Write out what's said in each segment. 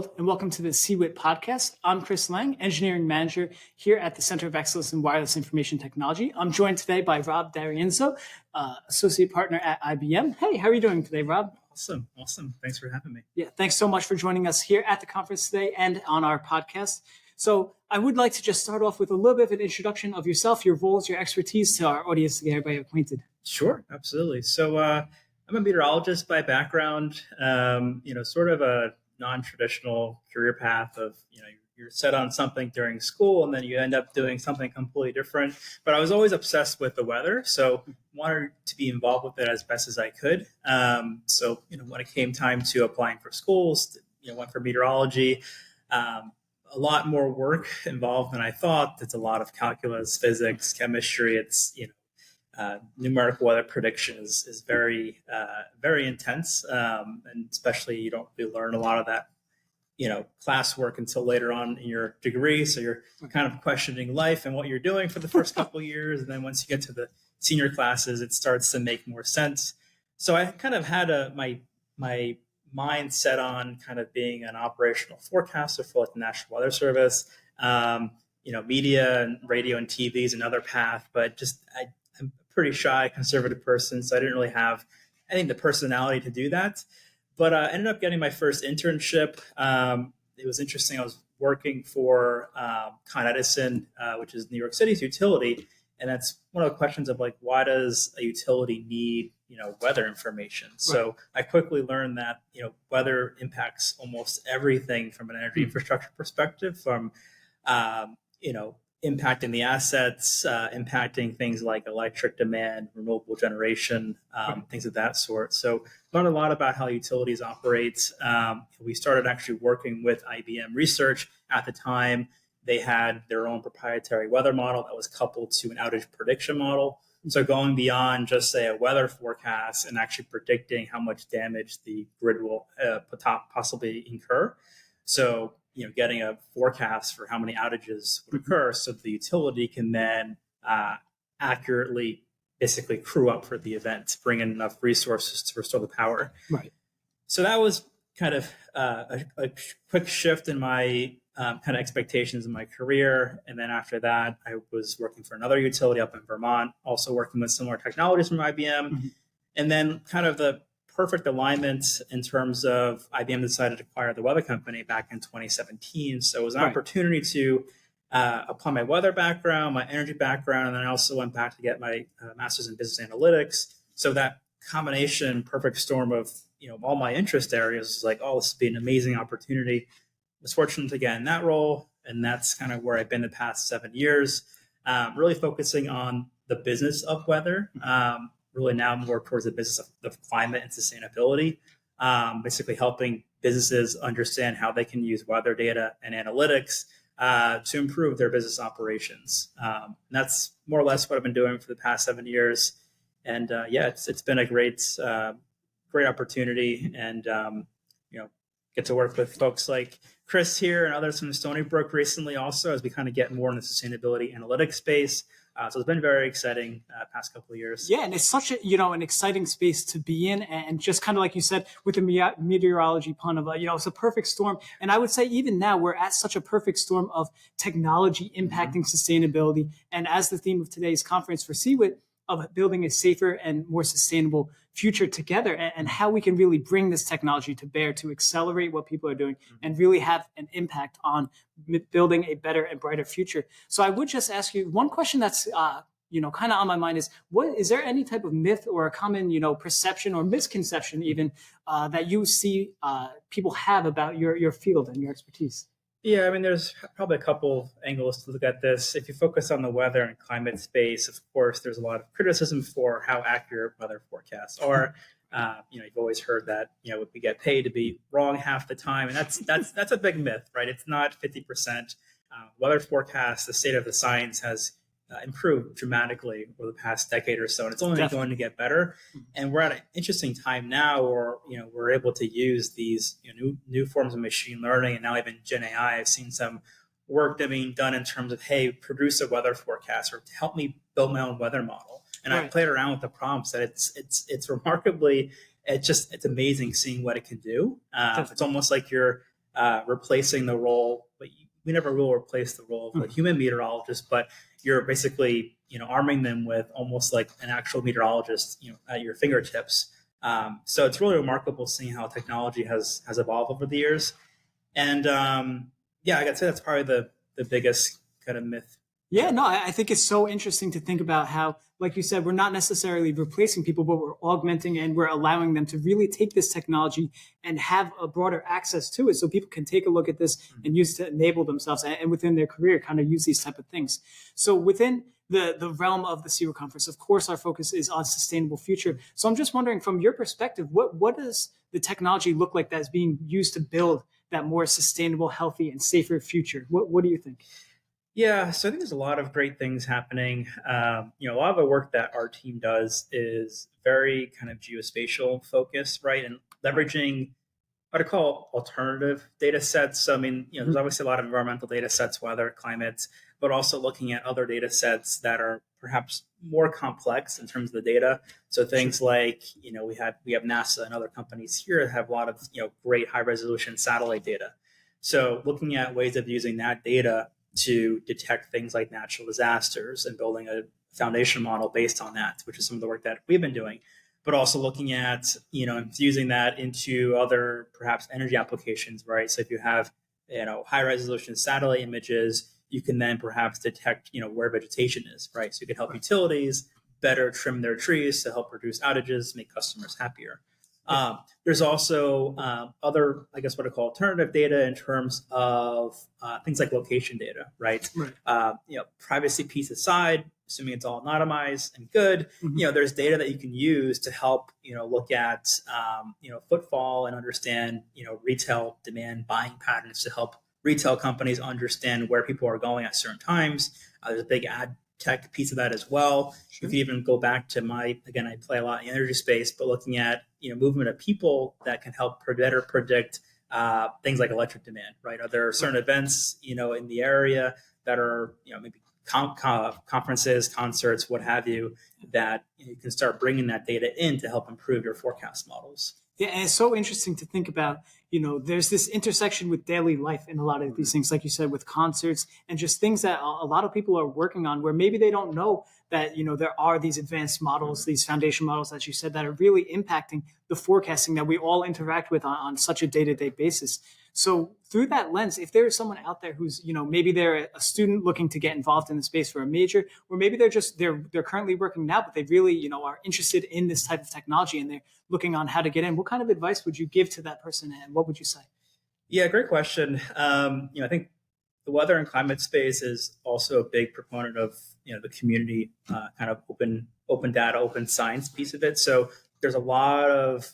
world, and welcome to the CEWIT podcast. I'm Chris Lange, Engineering Manager here at the Center of Excellence in Wireless Information Technology. I'm joined today by Rob D'Arienzo, Associate Partner at IBM. Hey, how are you doing today, Rob? Awesome. Thanks for having me. Yeah, thanks so much for joining us here at the conference today and on our podcast. So I would like to just start off with a little bit of an introduction of yourself, your roles, your expertise to our audience to get everybody acquainted. Sure, absolutely. So I'm a meteorologist by background, sort of a non-traditional career path of, you're set on something during school and then you end up doing something completely different. But I was always obsessed with the weather, so wanted to be involved with it as best as I could. So when it came time to applying for schools, went for meteorology. A lot more work involved than I thought. It's a lot of calculus, physics, chemistry. It's numerical weather prediction is very very intense, and especially you don't really learn a lot of that classwork until later on in your degree. So you're kind of questioning life and what you're doing for the first couple of years, and then once you get to the senior classes, it starts to make more sense. So I kind of had my mind set on kind of being an operational forecaster for the National Weather Service. Media and radio and TV is another path, but I'm a pretty shy, conservative person, so I didn't really have, I think, the personality to do that. But I ended up getting my first internship. It was interesting. I was working for Con Edison, which is New York City's utility, and that's one of the questions of why does a utility need weather information? Right. So I quickly learned that weather impacts almost everything from an energy infrastructure perspective, from impacting the assets, impacting things like electric demand, renewable generation, things of that sort. So learned a lot about how utilities operate. We started actually working with IBM Research at the time. They had their own proprietary weather model that was coupled to an outage prediction model. So going beyond just, say, a weather forecast and actually predicting how much damage the grid will possibly incur. So getting a forecast for how many outages would occur so the utility can then accurately basically crew up for the event, bring in enough resources to restore the power. Right. So that was kind of a quick shift in my kind of expectations in my career. And then after that, I was working for another utility up in Vermont, also working with similar technologies from IBM. Mm-hmm. And then kind of the perfect alignment in terms of IBM decided to acquire the weather company back in 2017. So it was an opportunity to apply my weather background, my energy background, and then I also went back to get my master's in business analytics. So that combination, perfect storm of all my interest areas was like, oh, this would be an amazing opportunity. I was fortunate to get in that role, and that's kind of where I've been the past 7 years, really focusing on the business of weather. Really now more towards the business of climate and sustainability, basically helping businesses understand how they can use weather data and analytics to improve their business operations. And that's more or less what I've been doing for the past 7 years. And it's been a great opportunity, and get to work with folks like Chris here and others from Stony, Brook recently also, as we kind of get more in the sustainability analytics space. So it's been very exciting past couple of years. Yeah, and it's such an exciting space to be in, and just kind of like you said with the meteorology pun of it's a perfect storm. And I would say even now we're at such a perfect storm of technology impacting sustainability, and as the theme of today's conference for CEWIT, of building a safer and more sustainable future together, and how we can really bring this technology to bear to accelerate what people are doing and really have an impact on building a better and brighter future. So I would just ask you one question that's kind of on my mind is there any type of myth or a common perception or misconception even that you see people have about your field and your expertise? Yeah, I mean, there's probably a couple angles to look at this. If you focus on the weather and climate space, of course, there's a lot of criticism for how accurate weather forecasts are. You've always heard that, we get paid to be wrong half the time. And that's a big myth, right? It's not 50%. Weather forecasts, the state of the science has improved dramatically over the past decade or so, and it's only going to get better. And we're at an interesting time now where we're able to use these new forms of machine learning, and now even Gen AI. I've seen some work being done in terms of, hey, produce a weather forecast or help me build my own weather model. And I played around with the prompts, and it's remarkably, it's amazing seeing what it can do. It's almost like you're replacing the role, but we never will replace the role of a human meteorologist, but you're basically, arming them with almost like an actual meteorologist, at your fingertips. So it's really remarkable seeing how technology has evolved over the years. And yeah, I gotta say that's probably the biggest kind of myth. Yeah, no, I think it's so interesting to think about how, like you said, we're not necessarily replacing people, but we're augmenting and we're allowing them to really take this technology and have a broader access to it so people can take a look at this and use it to enable themselves and within their career kind of use these type of things. So within the realm of the CEWIT conference, of course, our focus is on sustainable future. So I'm just wondering, from your perspective, what does the technology look like that's being used to build that more sustainable, healthy, and safer future? What do you think? Yeah, so I think there's a lot of great things happening. A lot of the work that our team does is very kind of geospatial focused, right? And leveraging what I call alternative data sets. So, I mean, there's obviously a lot of environmental data sets, weather, climate, but also looking at other data sets that are perhaps more complex in terms of the data. So things like, we have NASA and other companies here that have a lot of, great high resolution satellite data. So looking at ways of using that data to detect things like natural disasters and building a foundation model based on that, which is some of the work that we've been doing, but also looking at, using that into other perhaps energy applications, right? So if you have, high resolution satellite images, you can then perhaps detect, where vegetation is, right? So you can help utilities better trim their trees to help reduce outages, make customers happier. There's also other, I guess, what I call alternative data in terms of things like location data, right? Privacy piece aside, assuming it's all anonymized and good, there's data that you can use to help, look at, footfall and understand, retail demand buying patterns to help retail companies understand where people are going at certain times. There's a big ad tech piece of that as well. Sure. If you even go back to I play a lot in the energy space, but looking at, movement of people that can help better predict things like electric demand, right? Are there certain events, in the area that are, maybe conferences, concerts, what have you, that you can start bringing that data in to help improve your forecast models. Yeah, and it's so interesting to think about, there's this intersection with daily life in a lot of these things, like you said, with concerts and just things that a lot of people are working on where maybe they don't know that, there are these advanced models, these foundation models, as you said, that are really impacting the forecasting that we all interact with on such a day-to-day basis. So through that lens, if there is someone out there who's, maybe they're a student looking to get involved in the space for a major, or maybe they're currently working now, but they really, are interested in this type of technology and they're looking on how to get in, what kind of advice would you give to that person and what would you say? Yeah, great question. I think the weather and climate space is also a big proponent of, the community kind of open data, open science piece of it. So there's a lot of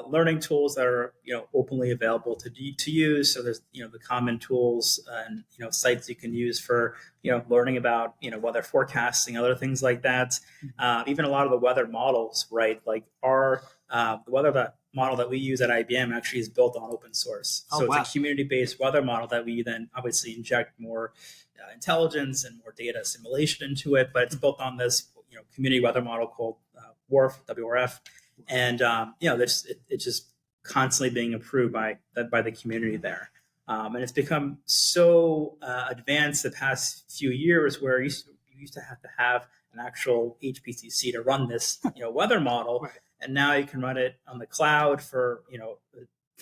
learning tools that are, openly available to use. So there's, the common tools and, sites you can use for, learning about, weather forecasting, other things like that. Even a lot of the weather models, right? Like the weather model that we use at IBM actually is built on open source. So it's a community-based weather model that we then obviously inject more intelligence and more data assimilation into it. But it's built on this, community weather model called WRF. And it's just constantly being improved by the community there, and it's become so advanced the past few years where you used to have an actual HPCC to run this weather model, right. And now you can run it on the cloud for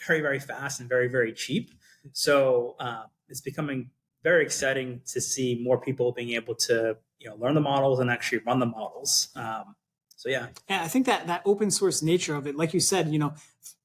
very, very fast and very, very cheap. So it's becoming very exciting to see more people being able to learn the models and actually run the models. So yeah, I think that open source nature of it, like you said,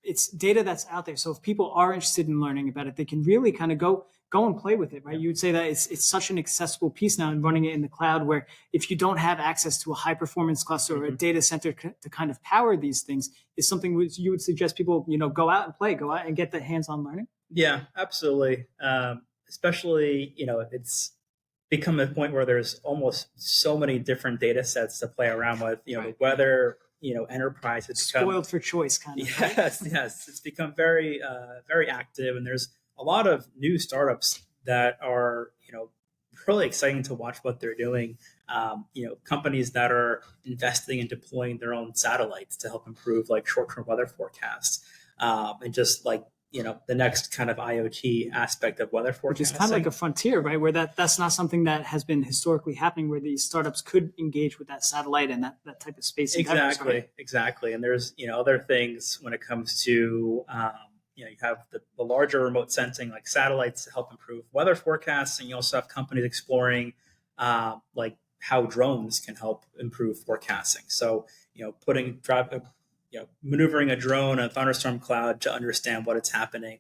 it's data that's out there. So if people are interested in learning about it, they can really kind of go and play with it, right? Yeah. You would say that it's such an accessible piece now, and running it in the cloud, where if you don't have access to a high performance cluster or a data center to kind of power these things, is something which you would suggest people, go out and play, go out and get the hands-on learning. Yeah, absolutely. Especially, it's become a point where there's almost so many different data sets to play around with, right. Whether, enterprise has become spoiled for choice kind of. Yes, right? Yes. It's become very, very active. And there's a lot of new startups that are, really exciting to watch what they're doing. Companies that are investing and deploying their own satellites to help improve like short-term weather forecasts. And just like the next kind of IoT aspect of weather Which is forecasting. kind of like a frontier, right? Where that's not something that has been historically happening, where these startups could engage with that satellite and that type of space. Exactly, right? exactly. And there's other things when it comes to you have the larger remote sensing like satellites to help improve weather forecasts, and you also have companies exploring like how drones can help improve forecasting. So maneuvering a drone in a thunderstorm cloud to understand what's happening,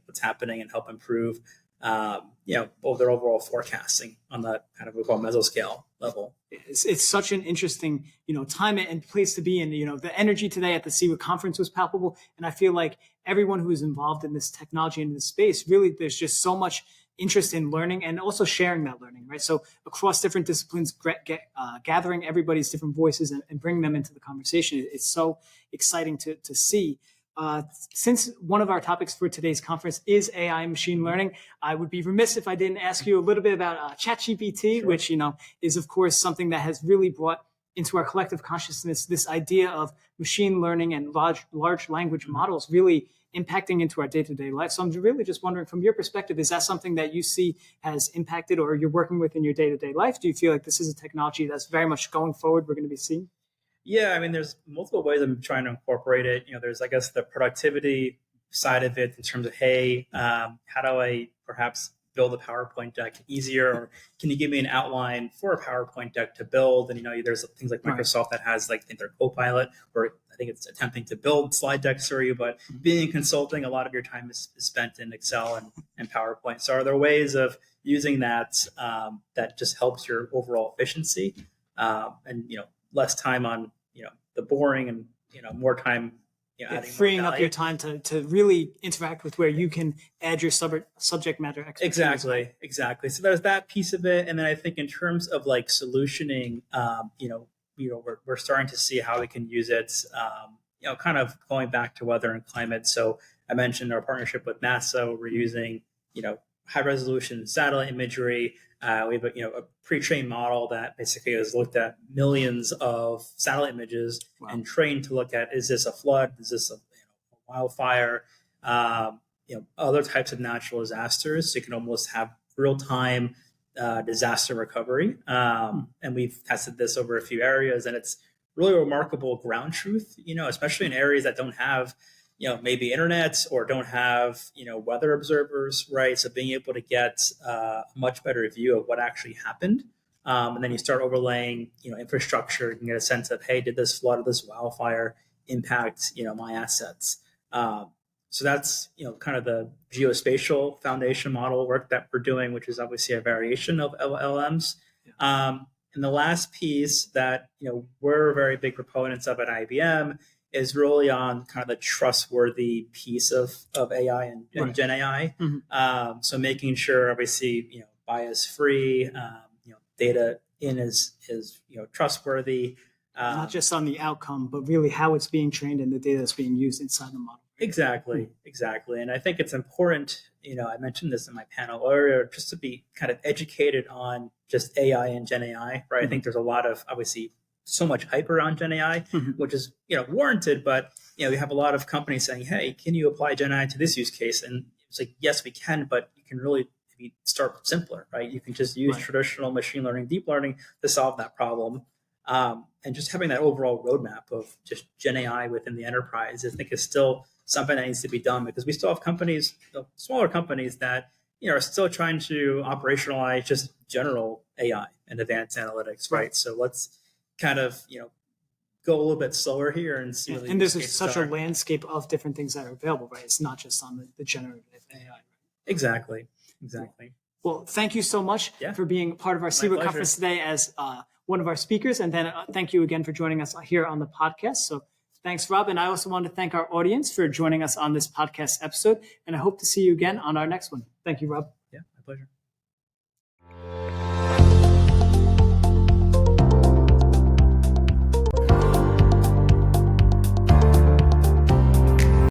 and help improve their overall forecasting on the kind of what we call mesoscale level. It's such an interesting, time and place to be in. The energy today at the CEWIT conference was palpable. And I feel like everyone who is involved in this technology and in this space, really, there's just so much interest in learning and also sharing that learning, right? So across different disciplines, gathering everybody's different voices and bringing them into the conversation. It's so exciting to see. Since one of our topics for today's conference is AI and machine learning, I would be remiss if I didn't ask you a little bit about ChatGPT, Sure. which, is of course something that has really brought into our collective consciousness this idea of machine learning and large language models really impacting into our day-to-day life. So I'm really just wondering, from your perspective, is that something that you see has impacted or you're working with in your day-to-day life? Do you feel like this is a technology that's very much going forward we're going to be seeing? Yeah, I mean, there's multiple ways I'm trying to incorporate it. There's, I guess, the productivity side of it in terms of, hey, how do I perhaps build a PowerPoint deck easier? Or can you give me an outline for a PowerPoint deck to build? And, there's things like Microsoft that has, like, I think their Copilot, or I think it's attempting to build slide decks for you. But being in consulting, a lot of your time is spent in Excel and PowerPoint. So are there ways of using that that just helps your overall efficiency and, less time on the boring and more time freeing up your time to really interact with where you can add your subject matter expertise. Exactly. So there's that piece of it, and then I think in terms of like solutioning, we're starting to see how we can use it. Kind of going back to weather and climate. So I mentioned our partnership with NASA. We're using high resolution satellite imagery. We have a pre-trained model that basically has looked at millions of satellite images and trained to look at, is this a flood? Is this a wildfire? Other types of natural disasters. So you can almost have real-time disaster recovery. And we've tested this over a few areas, and it's really remarkable ground truth, especially in areas that don't have maybe internet or don't have, weather observers, right? So being able to get a much better view of what actually happened. And then you start overlaying, infrastructure. You can get a sense of, hey, did this flood or this wildfire impact, my assets? So that's, kind of the geospatial foundation model work that we're doing, which is obviously a variation of LLMs. And the last piece that, we're very big proponents of at IBM is really on kind of the trustworthy piece of AI and Gen AI. Mm-hmm. So making sure, obviously, bias free, data in is trustworthy. Not just on the outcome, but really how it's being trained and the data that's being used inside the model. Exactly. And I think it's important, I mentioned this in my panel earlier, just to be kind of educated on just AI and Gen AI, right? Mm-hmm. I think there's a lot of, obviously, so much hype around Gen AI, mm-hmm. which is, warranted, but, we have a lot of companies saying, hey, can you apply Gen AI to this use case? And it's like, yes, we can, but you can really maybe start simpler, right? You can just use traditional machine learning, deep learning to solve that problem. And just having that overall roadmap of just Gen AI within the enterprise, I think is still something that needs to be done, because we still have companies, smaller companies that, are still trying to operationalize just general AI and advanced analytics, right? So let's kind of, go a little bit slower here and see. And there's such a landscape of different things that are available, right? It's not just on the generative AI. Right? Exactly. Well, thank you so much for being part of our CEWIT conference today as one of our speakers. And then thank you again for joining us here on the podcast. So thanks, Rob. And I also want to thank our audience for joining us on this podcast episode. And I hope to see you again on our next one. Thank you, Rob. Yeah, my pleasure.